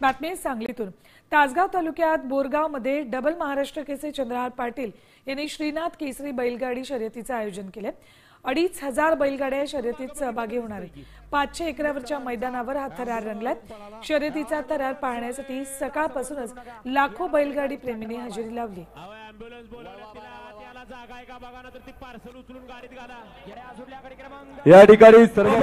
बातमी सांगलीतून। तासगाव तालुक्यात बोरगावमध्ये डबल महाराष्ट्र केसरी चंद्रहार पाटील यांनी श्रीनाथ केसरी बैलगाडी शर्यतीचे आयोजन केले। 2500 बैलगाड्या शर्यतीत सहभागी होणार आहेत। 500 एकरावरच्या मैदानावर हा थरार रंगलाय। शर्यतीचा थरार पाहण्यासाठी सकाळपासूनच लाखो बैलगाडी प्रेमींनी हजेरी लावली। या ठिकाणी सर्व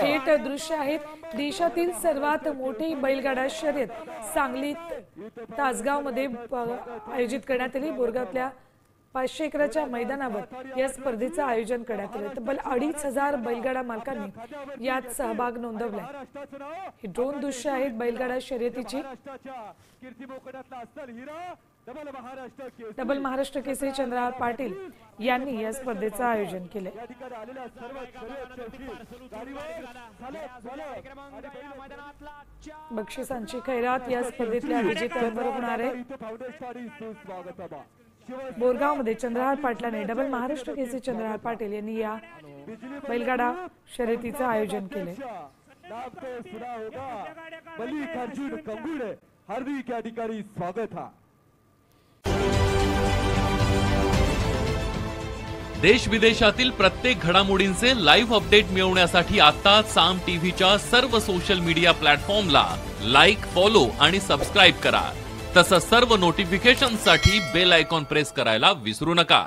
थेट दृश्य आहेत। देशातील सर्वात मोठी बैलगाडा शर्यत सांगलीत तासगाव मध्ये आयोजित करण्यात आली। बोरगावतल्या 500 एकराच्या मैदानावर या स्पर्धेचं आयोजन करण्यात आले। तब्बल 2500 बैलगाडा मालकांनी यात सहभाग नोंदवलाय। हे ड्रोन दृश्य आहेत बैलगाडा शर्यतीची। डबल महाराष्ट्र केसरी चंद्रहार पाटील यांनी या स्पर्धेचं आयोजन केले। बक्षिसांची खैरात या स्पर्धेतल्या विजेत्यांवर होणार आहे। बोरगावमध्ये चंद्रहार पाटलाने डबल महाराष्ट्र केसरी चंद्रहार पाटील यांनी या बैलगाडा शर्यतीचं आयोजन केले। हार्दिक या ठिकाणी स्वागत हा। देश विदेशातील प्रत्येक घडामोडींचे लाईव्ह अपडेट मिळवण्यासाठी आता साम टीव्हीच्या सर्व सोशल मीडिया प्लॅटफॉर्मला लाईक, फॉलो आणि सबस्क्राईब करा। तसंच सर्व नोटिफिकेशनसाठी बेल आयकॉन प्रेस करायला विसरू नका।